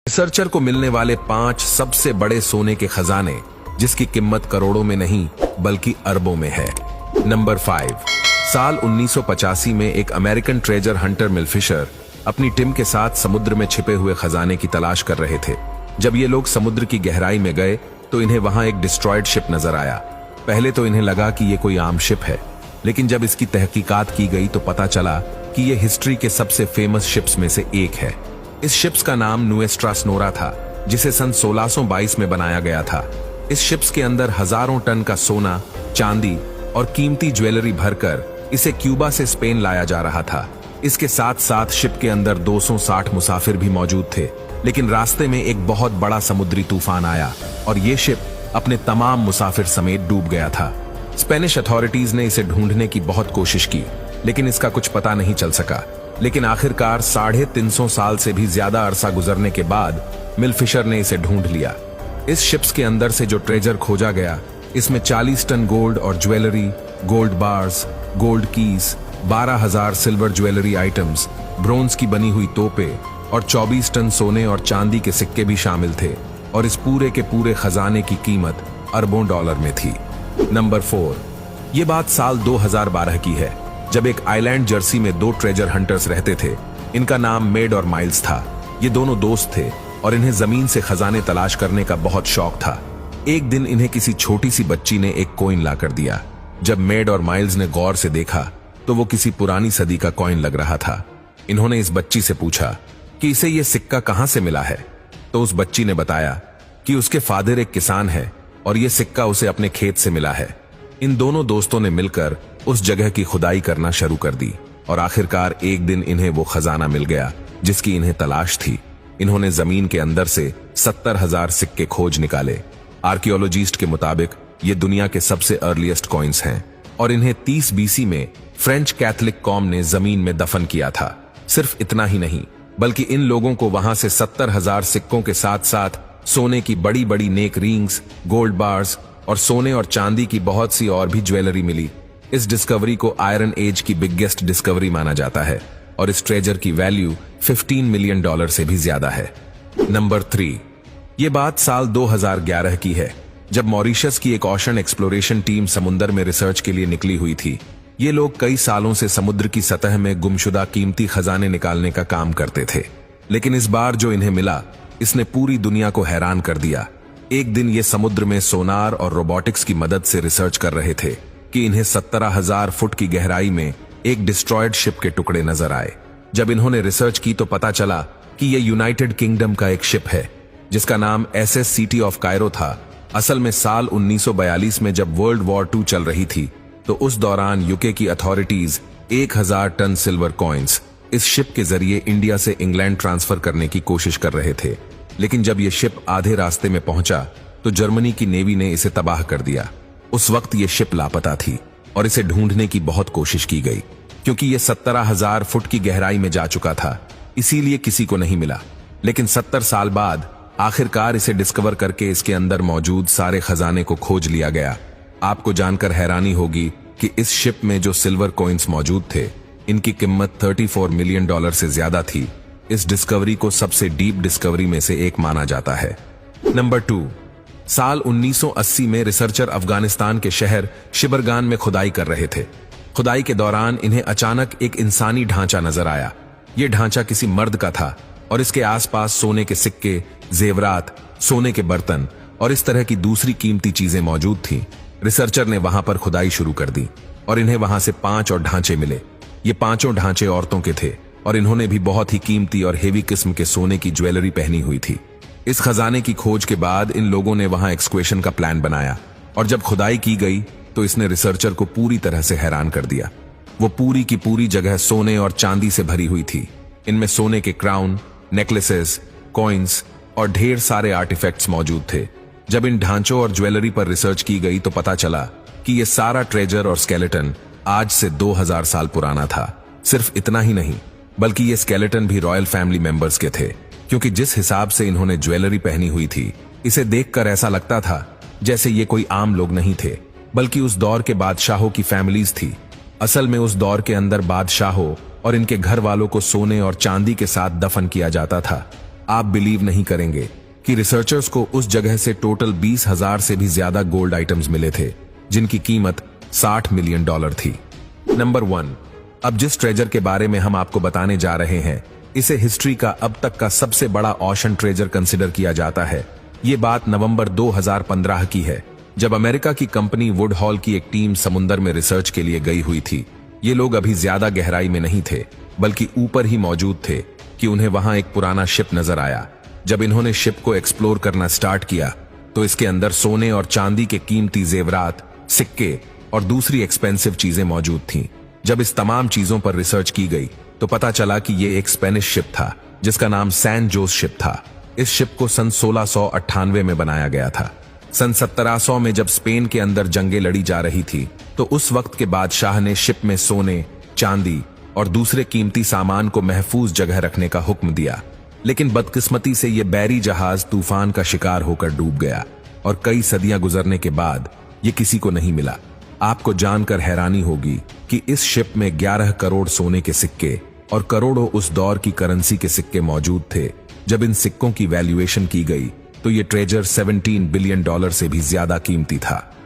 Researcher को मिलने वाले 5 सबसे बड़े सोने के खजाने, जिसकी कीमत करोड़ों में नहीं बल्कि अरबों में है। नंबर 5। साल 1985 में एक अमेरिकन ट्रेजर हंटर मिल फिशर अपनी टीम के साथ समुद्र में छिपे हुए खजाने की तलाश कर रहे थे। जब ये लोग समुद्र की गहराई में गए तो इन्हें वहां एक डिस्ट्रॉयड शिप नजर आया। पहले तो इन्हें लगा कि ये कोई आम शिप है, लेकिन जब इसकी तहकीकात की गई तो पता चला कि ये हिस्ट्री के सबसे फेमस शिप्स में से एक है। इस शिप्स का नाम नुएस्ट्रा सोनोरा था, जिसे सन 1622 में बनाया गया था। इस शिप्स के अंदर हजारों टन का सोना, चांदी और कीमती ज्वेलरी भरकर इसे क्यूबा से स्पेन लाया जा रहा था। इसके साथ साथ शिप के अंदर 260 मुसाफिर भी मौजूद थे, लेकिन रास्ते में एक बहुत बड़ा समुद्री तूफान आया और ये शिप अपने तमाम मुसाफिर समेत डूब गया था। स्पेनिश अथॉरिटीज ने इसे ढूंढने की बहुत कोशिश की, लेकिन इसका कुछ पता नहीं चल सका। लेकिन आखिरकार 350 साल से भी ज्यादा अरसा गुजरने के बाद मिल फिशर ने इसे ढूंढ लिया। इस शिप्स के अंदर से जो ट्रेजर खोजा गया, इसमें 40 टन गोल्ड और jewellery, gold bars, gold keys, 12,000 silver jewellery items, bronze की बनी हुई तोपें और 24 टन सोने और चांदी के सिक्के भी शामिल थे। और इस पूरे के पूरे खजाने की कीमत अरबों डॉलर में थी। नंबर 4। ये बात साल 2012 की है, जब एक आइलैंड जर्सी में 2 ट्रेजर हंटर्स रहते थे। इनका नाम मेड और माइल्स था। ये दोनों दोस्त थे और इन्हें जमीन से खजाने तलाश करने का बहुत शौक था। एक दिन इन्हें किसी छोटी सी बच्ची ने एक कॉइन ला कर दिया। जब मेड और माइल्स ने गौर से देखा तो वो किसी पुरानी सदी का कॉइन लग रहा था। इन्होंने इस बच्ची से पूछा कि इसे ये सिक्का कहां से मिला है। तो उस बच्ची ने बताया कि उसके फादर एक किसान है और ये सिक्का उसे अपने खेत से मिला है। इन दोनों दोस्तों ने मिलकर उस जगह की खुदाई करना शुरू कर दी और आखिरकार एक दिन इन्हें वो खजाना मिल गया जिसकी इन्हें तलाश थी। इन्होंने जमीन के अंदर से 70,000 सिक्के खोज निकाले। आर्कियोलॉजिस्ट के मुताबिक ये दुनिया के सबसे अर्लीस्ट कॉइन्स हैं और इन्हें 30 BC में फ्रेंच कैथोलिक कॉम ने जमीन में दफन किया था। सिर्फ इतना ही नहीं, बल्कि इन लोगों को वहां से 70,000 सिक्कों के साथ साथ सोने की बड़ी बड़ी नेक रिंग्स, गोल्ड बार्स और सोने और चांदी की बहुत सी और भी ज्वेलरी मिली। इस डिस्कवरी को आयरन एज की बिगेस्ट डिस्कवरी माना जाता है और इस ट्रेजर की वैल्यू $15 मिलियन से भी ज्यादा है। नंबर 3। ये बात साल 2011 की है, जब मॉरिशस की एक ओशन एक्सप्लोरेशन टीम समुद्र में रिसर्च के लिए निकली हुई थी। ये लोग कई सालों से समुद्र की सतह में गुमशुदा कीमती खजाने निकालने का काम करते थे, लेकिन इस बार जो इन्हें मिला इसने पूरी दुनिया को हैरान कर दिया। एक दिन ये समुद्र में सोनार और रोबोटिक्स की मदद से रिसर्च कर रहे थे कि इन्हें 17,000 फुट की गहराई में एक डिस्ट्रॉयड शिप के टुकड़े नजर आए। जब इन्होंने रिसर्च की तो पता चला कि यह यूनाइटेड किंगडम का एक शिप है जिसका नाम SS सिटी ऑफ कायरो था। असल में साल 1942 में जब वर्ल्ड वॉर 2 चल रही थी तो उस दौरान यूके की अथॉरिटीज 1000 टन सिल्वर कॉइन्स इस शिप के जरिए इंडिया से इंग्लैंड ट्रांसफर करने की कोशिश कर रहे थे। लेकिन जब यह शिप आधे रास्ते में पहुंचा तो जर्मनी की नेवी ने इसे तबाह कर दिया। उस वक्त यह शिप लापता थी और इसे ढूंढने की बहुत कोशिश की गई, क्योंकि यह 17,000 फुट की गहराई में जा चुका था, इसीलिए किसी को नहीं मिला। लेकिन 70 साल बाद आखिरकार इसे डिस्कवर करके इसके अंदर मौजूद सारे खजाने को खोज लिया गया। आपको जानकर हैरानी होगी कि इस शिप में जो सिल्वर कॉइन्स मौजूद थे, इनकी कीमत $34 मिलियन से ज्यादा थी। इस डिस्कवरी को सबसे डीप डिस्कवरी में से एक माना जाता है। नंबर 2। साल 1980 में रिसर्चर अफगानिस्तान के शहर शिबरगान में खुदाई कर रहे थे। खुदाई के दौरान इन्हें अचानक एक इंसानी ढांचा नजर आया। यह ढांचा किसी मर्द का था और इसके आसपास सोने के सिक्के, जेवरात, सोने के बर्तन और इस तरह की दूसरी कीमती चीजें मौजूद थीं। रिसर्चर ने वहां पर खुदाई शुरू कर दी और इन्हें वहां से 5 और ढांचे मिले। ये 5 ढांचे औरतों के थे और इन्होंने भी बहुत ही कीमती और हेवी किस्म के सोने की ज्वेलरी पहनी हुई थी। इस खजाने की खोज के बाद इन लोगों ने वहां एक्सक्वेशन का प्लान बनाया और जब खुदाई की गई तो इसने रिसर्चर को पूरी तरह से हैरान कर दिया। वो पूरी की पूरी जगह सोने और चांदी से भरी हुई थी। इनमें सोने के क्राउन, नेकलेसेस, कॉइन्स और ढेर सारे आर्टिफैक्ट्स मौजूद थे। जब इन ढांचों और ज्वेलरी पर रिसर्च की गई तो पता चला कि यह सारा ट्रेजर और स्केलेटन आज से 2000 साल पुराना था। सिर्फ इतना ही नहीं, बल्कि ये स्केलेटन भी रॉयल फैमिली मेंबर्स के थे, क्योंकि जिस हिसाब से इन्होंने ज्वेलरी पहनी हुई थी, इसे देखकर ऐसा लगता था जैसे ये कोई आम लोग नहीं थे, बल्कि उस दौर के बादशाहों की फैमिलीज थी। असल में उस दौर के अंदर बादशाहों और इनके घर वालों को सोने और चांदी के साथ दफन किया जाता था। आप बिलीव नहीं करेंगे कि रिसर्चर्स को उस जगह से टोटल 20,000 से भी ज्यादा गोल्ड आइटम्स मिले थे, जिनकी कीमत $60 मिलियन थी। नंबर 1, अब जिस ट्रेजर के बारे में हम आपको बताने जा रहे हैं, इसे हिस्ट्री का अब तक का सबसे बड़ा ऑशन ट्रेजर कंसिडर किया जाता है। ये बात नवंबर 2015 की है, जब अमेरिका की कंपनी वुडहॉल की एक टीम समुंदर में रिसर्च के लिए गई हुई थी। ये लोग अभी ज्यादा गहराई में नहीं थे, बल्कि ऊपर ही मौजूद थे कि उन्हें वहां एक पुराना शिप नजर आया। जब इन्होंने शिप को एक्सप्लोर करना स्टार्ट किया तो इसके अंदर सोने और चांदी के कीमती जेवरात, सिक्के और दूसरी एक्सपेंसिव चीजें मौजूद थीं। जब इस तमाम चीजों पर रिसर्च की गई तो पता चला कि ये एक स्पेनिश शिप था जिसका नाम सैन जोस शिप था। इस शिप को सन 1698 में बनाया गया था। सन 1700 में जब स्पेन के अंदर जंगें लड़ी जा रही थी तो उस वक्त के बादशाह ने शिप में सोने, चांदी और दूसरे कीमती सामान को महफूज जगह रखने का हुक्म दिया। लेकिन बदकिस्मती से यह बैरी जहाज तूफान का शिकार होकर डूब गया और कई सदियां गुजरने के बाद ये किसी को नहीं मिला। आपको जानकर हैरानी होगी कि इस शिप में 11 करोड़ सोने के सिक्के और करोड़ों उस दौर की करेंसी के सिक्के मौजूद थे। जब इन सिक्कों की वैल्यूएशन की गई तो ये ट्रेजर $17 बिलियन से भी ज्यादा कीमती था।